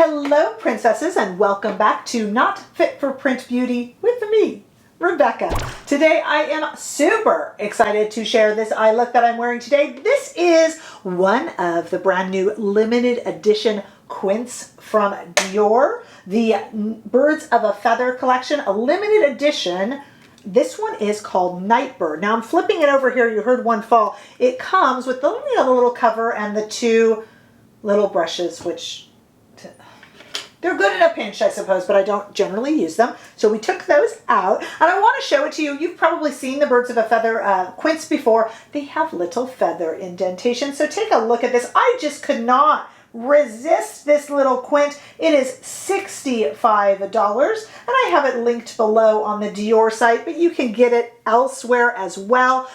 Hello, princesses, and welcome back to Not Fit for Print Beauty with me, Rebecca. Today I am super excited to share this eye look that I'm wearing today. This is one of the brand new limited edition Quints from Dior, the Birds of a Feather collection, a limited edition. This one is called Nightbird. Now I'm flipping it over here. You heard one fall. It comes with the, the little cover and the two little brushes, which they're good in a pinch, I suppose, but I don't generally use them. So we took those out, and I want to show it to you. You've probably seen the Birds of a Feather Quints before. They have little feather indentation, so take a look at this. I just could not resist this little Quint. It is $65, and I have it linked below on the Dior site, but you can get it elsewhere as well.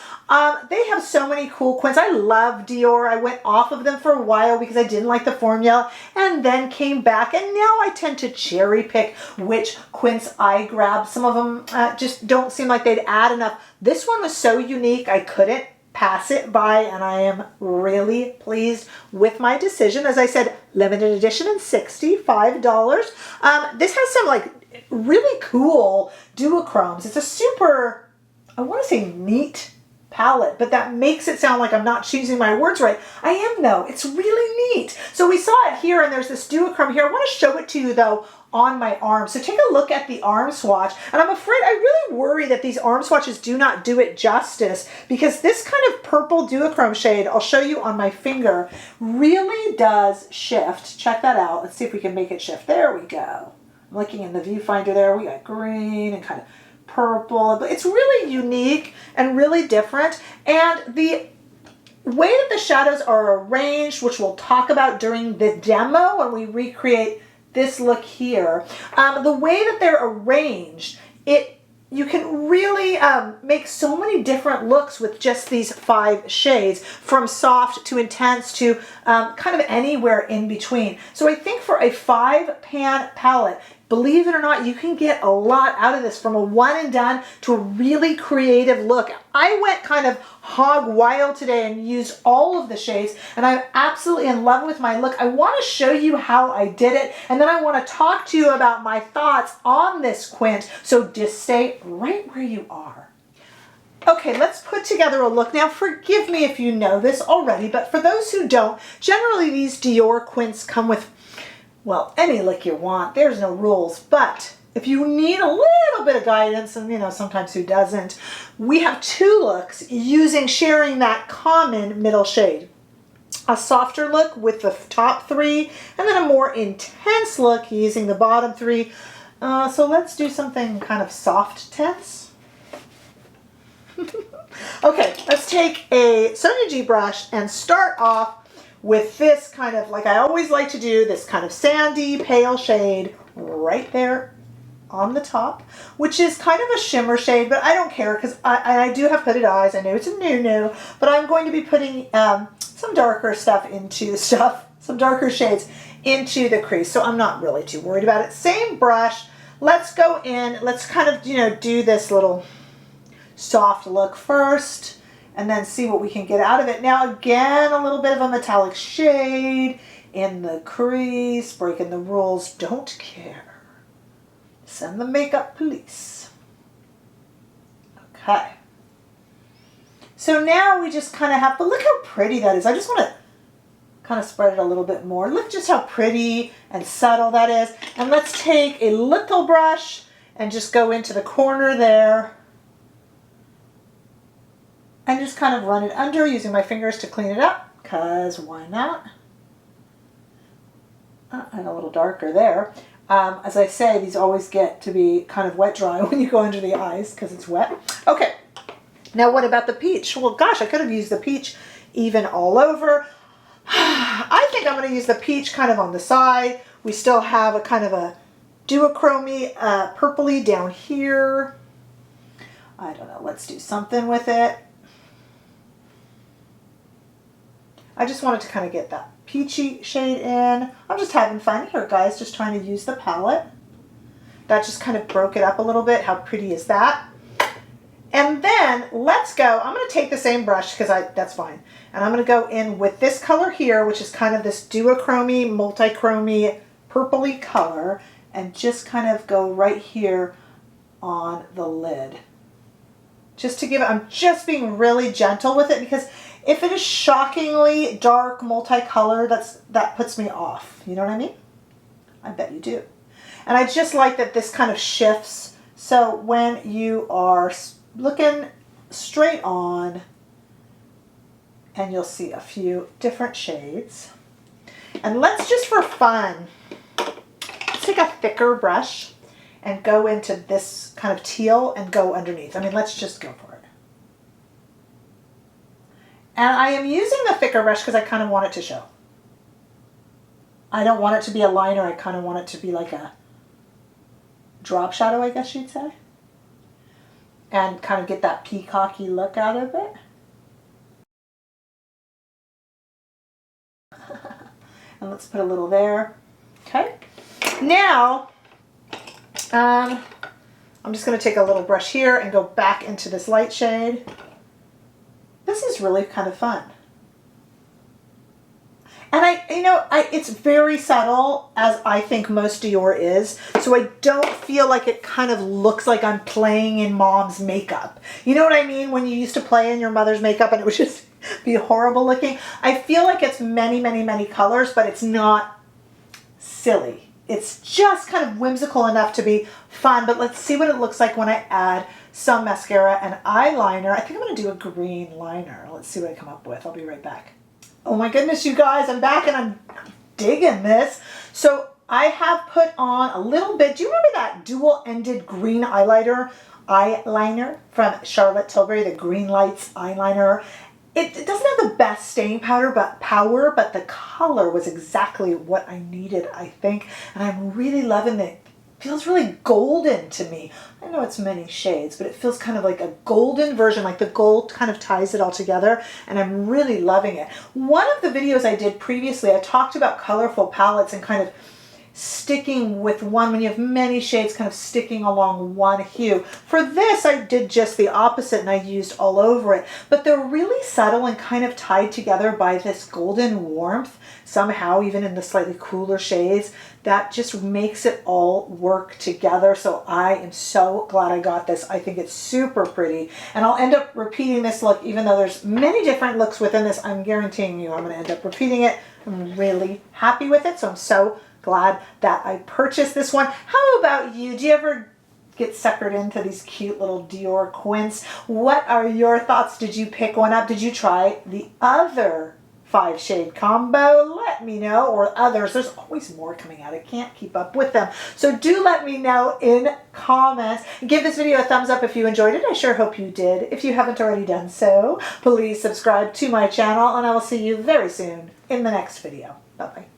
They have so many cool Quints. I love Dior. I went off of them for a while because I didn't like the formula and then came back, and now I tend to cherry pick which Quints I grab. Some of them just don't seem like they'd add enough. This one was so unique I couldn't pass it by, and I am really pleased with my decision. As I said, limited edition and $65. This has some like really cool duochromes. It's a super, I want to say neat palette, but that makes it sound like I'm not choosing my words right. I am though. It's really neat. So we saw it here, and there's this duochrome here. I want to show it to you though on my arm. So take a look at the arm swatch, and I'm afraid I really worry that these arm swatches do not do it justice, because this kind of purple duochrome shade, I'll show you on my finger, really does shift. Check that out. Let's see if we can make it shift. There we go. I'm looking in the viewfinder there. We got green and kind of purple, but it's really unique and really different. And the way that the shadows are arranged, which we'll talk about during the demo when we recreate this look here, the way that they're arranged, you can really make so many different looks with just these 5 shades, from soft to intense to kind of anywhere in between. So I think for a 5-pan palette, believe it or not, you can get a lot out of this, from a one and done to a really creative look. I went kind of hog wild today and used all of the shades, and I'm absolutely in love with my look. I want to show you how I did it, and then I want to talk to you about my thoughts on this Quint, so just stay right where you are. Okay, let's put together a look. Now, forgive me if you know this already, but for those who don't, generally these Dior Quints come with, well, any look you want. There's no rules, but if you need a little bit of guidance, and sometimes who doesn't, we have 2 looks sharing that common middle shade. A softer look with the top 3, and then a more intense look using the bottom 3. So let's do something kind of soft tense. Okay, let's take a Sonia G brush and start off with this kind of, like I always like to do, this kind of sandy pale shade right there on the top, which is kind of a shimmer shade, but I don't care because I do have hooded eyes. I know it's a new, but I'm going to be putting some darker some darker shades into the crease, so I'm not really too worried about it. Same brush. Let's go in. Let's kind of, do this little soft look first, and then see what we can get out of it. Now again, a little bit of a metallic shade in the crease, breaking the rules, don't care. Send the makeup police. Okay. So now we just kind of have, but look how pretty that is. I just want to kind of spread it a little bit more. Look just how pretty and subtle that is. And let's take a little brush and just go into the corner there, and just kind of run it under using my fingers to clean it up, because why not? And a little darker there. As I say, these always get to be kind of wet dry when you go under the eyes because it's wet. Okay, now what about the peach? Well, gosh, I could have used the peach even all over. I think I'm going to use the peach kind of on the side. We still have a kind of a duochrome purpley down here. I don't know, let's do something with it. I just wanted to kind of get that peachy shade in. I'm just having fun here, guys, just trying to use the palette. That just kind of broke it up a little bit. How pretty is that? And then let's go. I'm going to take the same brush because that's fine. And I'm going to go in with this color here, which is kind of this duochrome, multi-chrome purpley color and just kind of go right here on the lid. Just to give it, I'm just being really gentle with it, because if it is shockingly dark, multicolored, that puts me off. You know what I mean? I bet you do. And I just like that this kind of shifts. So when you are looking straight on, and you'll see a few different shades. And let's just for fun, let's take a thicker brush and go into this kind of teal and go underneath. I mean, let's just go for it. And I am using the thicker brush because I kind of want it to show. I don't want it to be a liner. I kind of want it to be like a drop shadow, I guess you'd say. And kind of get that peacocky look out of it. And let's put a little there. Okay. Now, I'm just going to take a little brush here and go back into this light shade. This is really kind of fun. And it's very subtle, as I think most Dior is. So I don't feel like it kind of looks like I'm playing in mom's makeup. You know what I mean? When you used to play in your mother's makeup and it would just be horrible looking. I feel like it's many, many, many colors, but it's not silly. It's just kind of whimsical enough to be fun. But let's see what it looks like when I add some mascara and eyeliner. I think I'm going to do a green liner. Let's see what I come up with. I'll be right back. Oh my goodness, you guys, I'm back and I'm digging this. So I have put on a little bit. Do you remember that dual-ended green eyeliner from Charlotte Tilbury, the Green Lights eyeliner? It doesn't have the best staying power, but the color was exactly what I needed, I think. And I'm really loving it. It feels really golden to me. I know it's many shades, but it feels kind of like a golden version, like the gold kind of ties it all together, and I'm really loving it. One of the videos I did previously, I talked about colorful palettes and kind of sticking with one, when you have many shades kind of sticking along one hue. For this, I did just the opposite and I used all over it, but they're really subtle and kind of tied together by this golden warmth, somehow even in the slightly cooler shades, that just makes it all work together. So I am so glad I got this. I think it's super pretty, and I'll end up repeating this look, even though there's many different looks within this. I'm guaranteeing you I'm going to end up repeating it. I'm really happy with it, so I'm so glad that I purchased this one. How about you? Do you ever get suckered into these cute little Dior Quints? What are your thoughts? Did you pick one up? Did you try the other 5-shade combo? Let me know, or others. There's always more coming out. I can't keep up with them. So do let me know in comments. Give this video a thumbs up if you enjoyed it. I sure hope you did. If you haven't already done so, please subscribe to my channel, and I will see you very soon in the next video. Bye-bye.